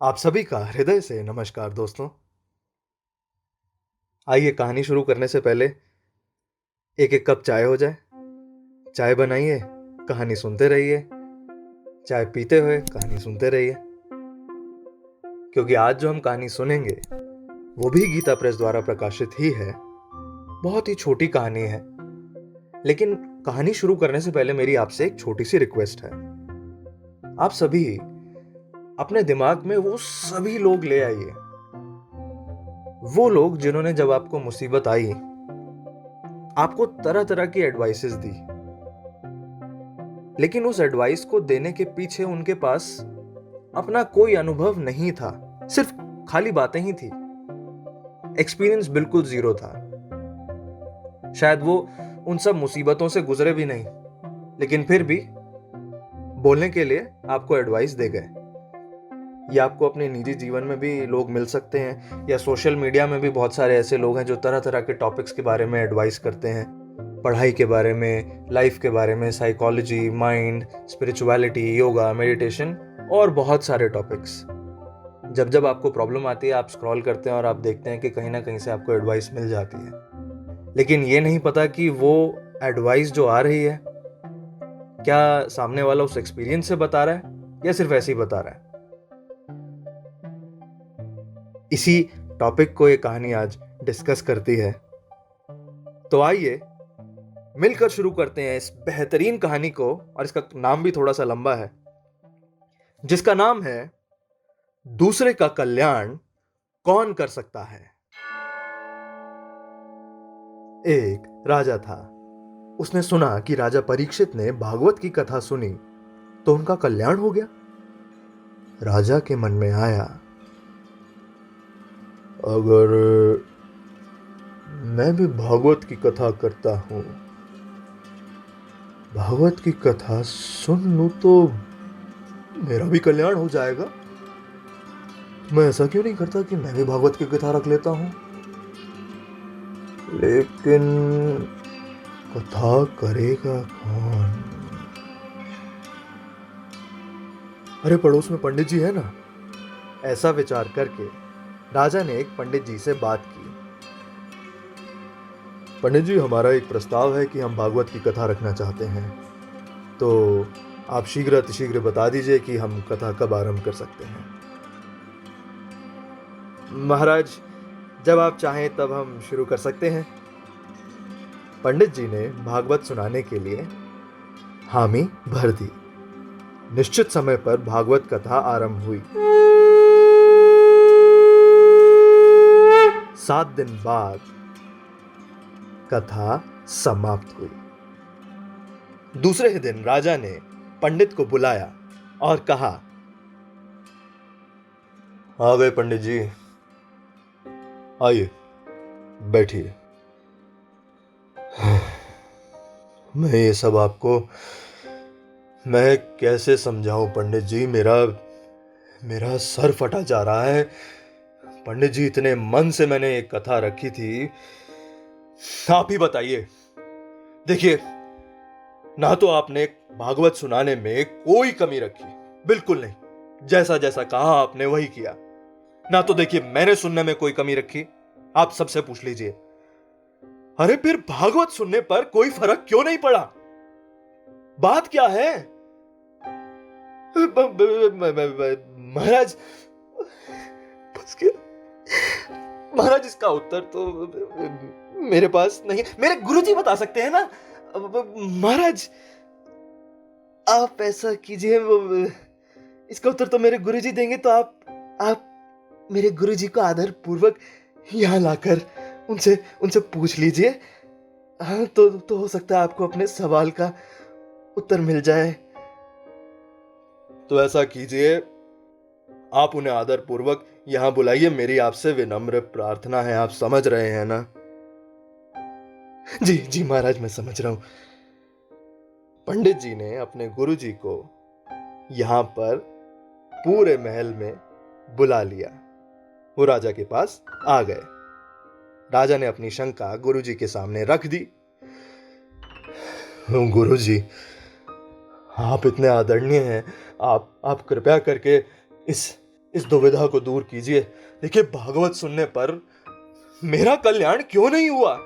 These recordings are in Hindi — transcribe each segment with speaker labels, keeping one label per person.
Speaker 1: आप सभी का हृदय से नमस्कार दोस्तों। आइए कहानी शुरू करने से पहले एक एक कप चाय हो जाए। चाय बनाइए, कहानी सुनते रहिए। चाय पीते हुए कहानी सुनते रहिए, क्योंकि आज जो हम कहानी सुनेंगे वो भी गीता प्रेस द्वारा प्रकाशित ही है। बहुत ही छोटी कहानी है, लेकिन कहानी शुरू करने से पहले मेरी आपसे एक छोटी सी रिक्वेस्ट है। आप सभी अपने दिमाग में वो सभी लोग ले आइए, वो लोग जिन्होंने जब आपको मुसीबत आई आपको तरह तरह की एडवाइसेस दी, लेकिन उस एडवाइस को देने के पीछे उनके पास अपना कोई अनुभव नहीं था, सिर्फ खाली बातें ही थी। एक्सपीरियंस बिल्कुल जीरो था। शायद वो उन सब मुसीबतों से गुजरे भी नहीं, लेकिन फिर भी बोलने के लिए आपको एडवाइस दे गए। या आपको अपने निजी जीवन में भी लोग मिल सकते हैं, या सोशल मीडिया में भी बहुत सारे ऐसे लोग हैं जो तरह तरह के टॉपिक्स के बारे में एडवाइस करते हैं। पढ़ाई के बारे में, लाइफ के बारे में, psychology, mind, spirituality, yoga, meditation और बहुत सारे टॉपिक्स। जब जब आपको प्रॉब्लम आती है आप स्क्रॉल करते हैं और आप देखते हैं कि कहीं ना कहीं से आपको एडवाइस मिल जाती है, लेकिन ये नहीं पता कि वो एडवाइस जो आ रही है क्या सामने वाला उस एक्सपीरियंस से बता रहा है या सिर्फ ऐसे ही बता रहा है। इसी टॉपिक को ये कहानी आज डिस्कस करती है। तो आइए मिलकर शुरू करते हैं इस बेहतरीन कहानी को, और इसका नाम भी थोड़ा सा लंबा है, जिसका नाम है दूसरे का कल्याण कौन कर सकता है। एक राजा था। उसने सुना कि राजा परीक्षित ने भागवत की कथा सुनी तो उनका कल्याण हो गया। राजा के मन में आया, अगर मैं भी भागवत की कथा करता हूं, भागवत की कथा सुन लूं तो मेरा भी कल्याण हो जाएगा। मैं ऐसा क्यों नहीं करता कि मैं भी भागवत की कथा रख लेता हूं। लेकिन कथा करेगा कौन? अरे पड़ोस में पंडित जी है ना। ऐसा विचार करके राजा ने एक पंडित जी से बात की। पंडित जी, हमारा एक प्रस्ताव है कि हम भागवत की कथा रखना चाहते हैं, तो आप शीघ्र अतिशीघ्र बता दीजिए कि हम कथा कब आरंभ कर सकते हैं। महाराज, जब आप चाहें तब हम शुरू कर सकते हैं। पंडित जी ने भागवत सुनाने के लिए हामी भर दी। निश्चित समय पर भागवत कथा आरंभ हुई। 7 दिन बाद कथा समाप्त हुई। दूसरे ही दिन राजा ने पंडित को बुलाया और कहा, आ गए पंडित जी, आइए बैठिए। मैं ये सब आपको मैं कैसे समझाऊं पंडित जी, मेरा मेरा सर फटा जा रहा है। पंडित जी, इतने मन से मैंने एक कथा रखी थी, आप ही बताइए। देखिए, ना तो आपने भागवत सुनाने में कोई कमी रखी, बिल्कुल नहीं, जैसा जैसा कहा आपने वही किया। ना तो देखिए मैंने सुनने में कोई कमी रखी, आप सबसे पूछ लीजिए। अरे फिर भागवत सुनने पर कोई फर्क क्यों नहीं पड़ा? बात क्या है? महाराज, बस क्या महाराज, इसका उत्तर तो मेरे पास नहीं है, मेरे गुरुजी बता सकते हैं ना। महाराज, आप ऐसा कीजिए, इसका उत्तर तो मेरे गुरुजी देंगे, तो आप मेरे गुरुजी को आदर पूर्वक यहां लाकर उनसे उनसे पूछ लीजिए। हाँ, तो हो सकता है आपको अपने सवाल का उत्तर मिल जाए। तो ऐसा कीजिए, आप उन्हें आदर पूर्वक यहां बुलाइए। मेरी आपसे विनम्र प्रार्थना है, आप समझ रहे हैं ना? जी जी महाराज, मैं समझ रहा हूं। पंडित जी ने अपने गुरुजी को यहां पर पूरे महल में बुला लिया। वो राजा के पास आ गए। राजा ने अपनी शंका गुरुजी के सामने रख दी। गुरुजी, आप इतने आदरणीय हैं, आप कृपया करके इस इस दुविधा को दूर कीजिए। देखिए, भागवत सुनने पर मेरा कल्याण क्यों नहीं हुआ?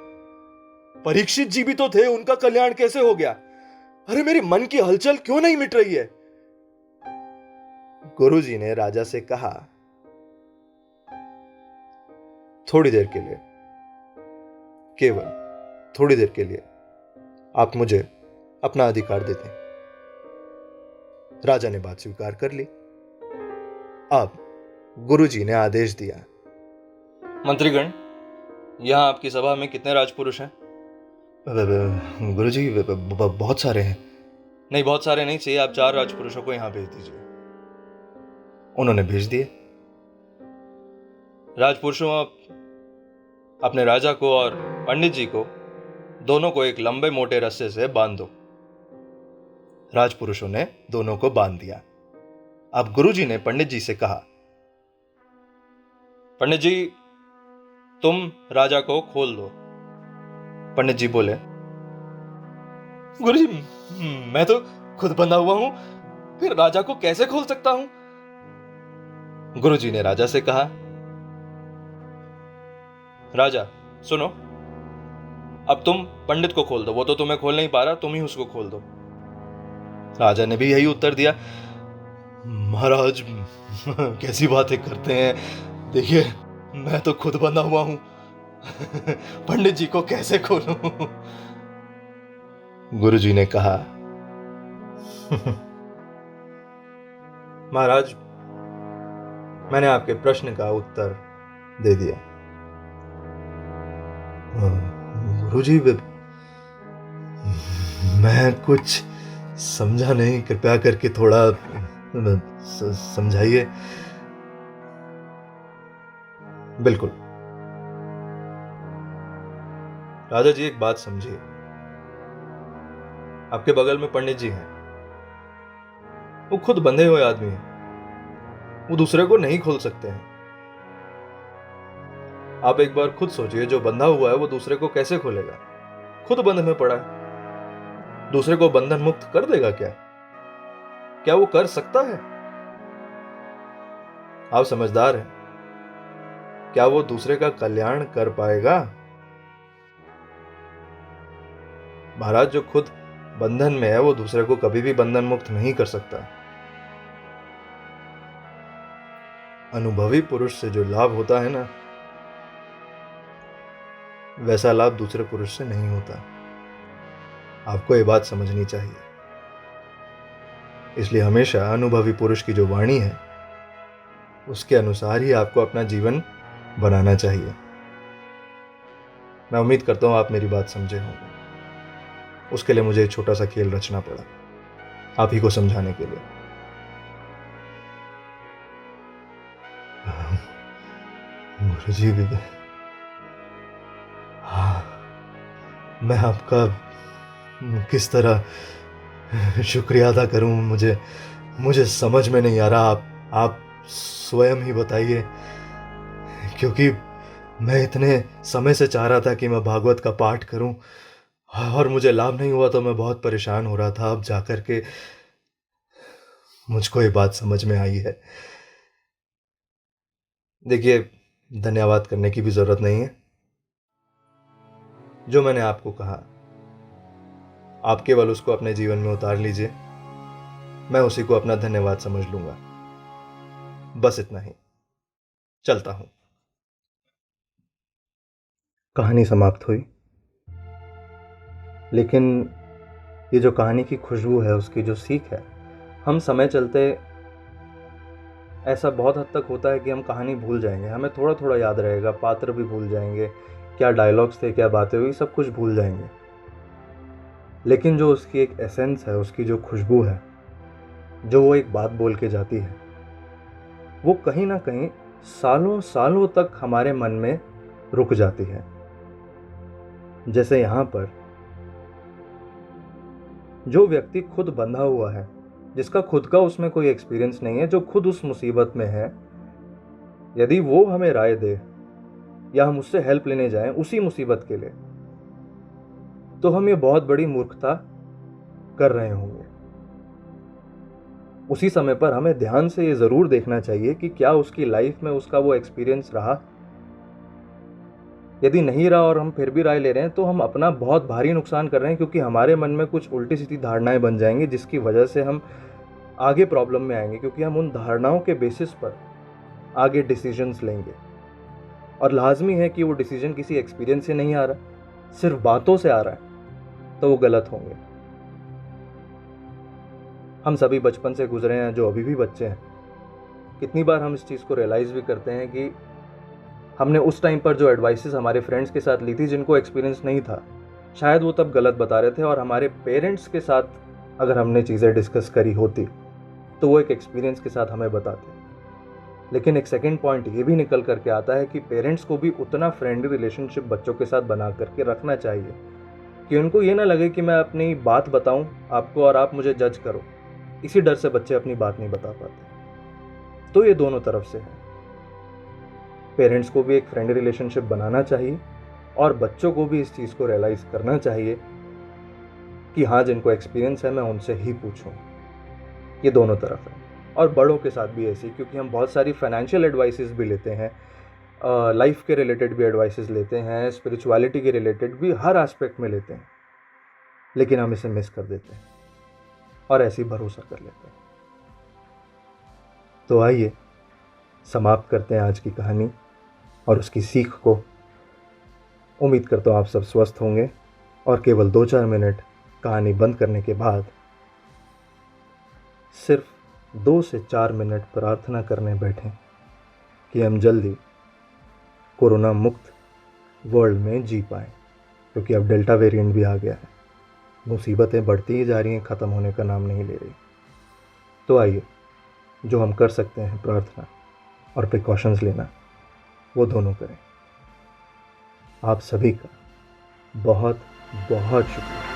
Speaker 1: परीक्षित जी भी तो थे, उनका कल्याण कैसे हो गया? अरे, मेरे मन की हलचल क्यों नहीं मिट रही है? गुरुजी ने राजा से कहा, थोड़ी देर के लिए, केवल थोड़ी देर के लिए आप मुझे अपना अधिकार देते हैं। राजा ने बात स्वीकार कर ली। अब गुरुजी ने आदेश दिया, मंत्रीगण, यहां आपकी सभा में कितने राजपुरुष हैं? गुरुजी, बहुत सारे हैं। नहीं, बहुत सारे नहीं चाहिए, आप 4 राजपुरुषों को यहां भेज दीजिए। उन्होंने भेज दिए। राजपुरुषों, आप अपने राजा को और पंडित जी को, दोनों को एक लंबे मोटे रस्से से बांध दो। राजपुरुषों ने दोनों को बांध दिया। अब गुरुजी ने पंडित जी से कहा, पंडित जी, तुम राजा को खोल दो। पंडित जी बोले, गुरुजी, मैं तो खुद बंधा हुआ हूं, फिर राजा को कैसे खोल सकता हूं? गुरुजी ने राजा से कहा, राजा सुनो, अब तुम पंडित को खोल दो, वो तो तुम्हें खोल नहीं पा रहा, तुम ही उसको खोल दो। राजा ने भी यही उत्तर दिया, महाराज, कैसी बातें करते हैं, देखिए, मैं तो खुद बंधा हुआ हूं, पंडित जी को कैसे खोलूं? गुरुजी ने कहा, महाराज, मैंने आपके प्रश्न का उत्तर दे दिया। गुरुजी, मैं कुछ समझा नहीं, कृपया करके थोड़ा समझाइए। बिल्कुल। राजा जी, एक बात समझिए, आपके बगल में पंडित जी हैं, वो खुद बंधे हुए आदमी हैं, वो दूसरे को नहीं खोल सकते हैं। आप एक बार खुद सोचिए, जो बंधा हुआ है वो दूसरे को कैसे खोलेगा? खुद बंध में पड़ा है, दूसरे को बंधन मुक्त कर देगा क्या? क्या वो कर सकता है? आप समझदार हैं, क्या वो दूसरे का कल्याण कर पाएगा? महाराज, जो खुद बंधन में है वो दूसरे को कभी भी बंधन मुक्त नहीं कर सकता। अनुभवी पुरुष से जो लाभ होता है ना, वैसा लाभ दूसरे पुरुष से नहीं होता। आपको ये बात समझनी चाहिए। इसलिए हमेशा अनुभवी पुरुष की जो वाणी है, उसके अनुसार ही आपको अपना जीवन बनाना चाहिए। मैं उम्मीद करता हूं आप मेरी बात समझे होंगे। उसके लिए मुझे एक छोटा सा खेल रचना पड़ा, आप ही को समझाने के लिए। गुरुजी, हाँ, मैं आपका किस तरह शुक्रिया अदा करूं, मुझे समझ में नहीं आ रहा। आप स्वयं ही बताइए, क्योंकि मैं इतने समय से चाह रहा था कि मैं भागवत का पाठ करूं और मुझे लाभ नहीं हुआ, तो मैं बहुत परेशान हो रहा था। अब जाकर के मुझको ये बात समझ में आई है। देखिए, धन्यवाद करने की भी जरूरत नहीं है। जो मैंने आपको कहा, आप केवल उसको अपने जीवन में उतार लीजिए, मैं उसी को अपना धन्यवाद समझ लूंगा। बस इतना ही, चलता हूं। कहानी समाप्त हुई, लेकिन ये जो कहानी की खुशबू है, उसकी जो सीख है, हम समय चलते ऐसा बहुत हद तक होता है कि हम कहानी भूल जाएंगे। हमें थोड़ा थोड़ा याद रहेगा, पात्र भी भूल जाएंगे, क्या डायलॉग्स थे, क्या बातें हुई, सब कुछ भूल जाएंगे। लेकिन जो उसकी एक एसेंस है, उसकी जो खुशबू है, जो वो एक बात बोल के जाती है, वो कहीं ना कहीं सालों सालों तक हमारे मन में रुक जाती है। जैसे यहाँ पर जो व्यक्ति खुद बंधा हुआ है, जिसका खुद का उसमें कोई एक्सपीरियंस नहीं है, जो खुद उस मुसीबत में है, यदि वो हमें राय दे या हम उससे हेल्प लेने जाएं उसी मुसीबत के लिए, तो हम ये बहुत बड़ी मूर्खता कर रहे होंगे। उसी समय पर हमें ध्यान से ये ज़रूर देखना चाहिए कि क्या उसकी लाइफ में उसका वो एक्सपीरियंस रहा। यदि नहीं रहा और हम फिर भी राय ले रहे हैं तो हम अपना बहुत भारी नुकसान कर रहे हैं, क्योंकि हमारे मन में कुछ उल्टी सीधी धारणाएं बन जाएंगी जिसकी वजह से हम आगे प्रॉब्लम में आएंगे, क्योंकि हम उन धारणाओं के बेसिस पर आगे डिसीजंस लेंगे। और लाजमी है कि वो डिसीजन किसी एक्सपीरियंस से नहीं आ रहा, सिर्फ बातों से आ रहा है, तो वो गलत होंगे। हम सभी बचपन से गुजरे हैं जो अभी भी बच्चे हैं। कितनी बार हम इस चीज़ को रियलाइज़ भी करते हैं कि हमने उस टाइम पर जो एडवाइसेस हमारे फ्रेंड्स के साथ ली थी जिनको एक्सपीरियंस नहीं था, शायद वो तब गलत बता रहे थे, और हमारे पेरेंट्स के साथ अगर हमने चीज़ें डिस्कस करी होती तो वो एक एक्सपीरियंस के साथ हमें बताते। लेकिन एक सेकंड पॉइंट ये भी निकल करके आता है कि पेरेंट्स को भी उतना फ्रेंडली रिलेशनशिप बच्चों के साथ बना करके रखना चाहिए कि उनको ये ना लगे कि मैं अपनी बात बताऊं आपको और आप मुझे जज करो। इसी डर से बच्चे अपनी बात नहीं बता पाते। तो ये दोनों तरफ से है। पेरेंट्स को भी एक फ्रेंडली रिलेशनशिप बनाना चाहिए और बच्चों को भी इस चीज़ को रियलाइज़ करना चाहिए कि हाँ, जिनको एक्सपीरियंस है मैं उनसे ही पूछूं। ये दोनों तरफ है। और बड़ों के साथ भी ऐसी, क्योंकि हम बहुत सारी फाइनेंशियल एडवाइसेस भी लेते हैं, लाइफ के रिलेटेड भी एडवाइसेस लेते हैं, स्पिरिचुअलिटी के रिलेटेड भी, हर एस्पेक्ट में लेते हैं, लेकिन हम इसे मिस कर देते हैं और ऐसे ही भरोसा कर लेते हैं। तो आइए समाप्त करते हैं आज की कहानी और उसकी सीख को। उम्मीद करता हूँ आप सब स्वस्थ होंगे और केवल 2-4 मिनट कहानी बंद करने के बाद सिर्फ 2 से 4 मिनट प्रार्थना करने बैठें कि हम जल्दी कोरोना मुक्त वर्ल्ड में जी पाएँ, क्योंकि अब डेल्टा वेरिएंट भी आ गया है। मुसीबतें बढ़ती ही जा रही हैं, ख़त्म होने का नाम नहीं ले रही। तो आइए, जो हम कर सकते हैं, प्रार्थना और प्रिकॉशंस लेना, वो दोनों करें। आप सभी का बहुत बहुत शुक्रिया।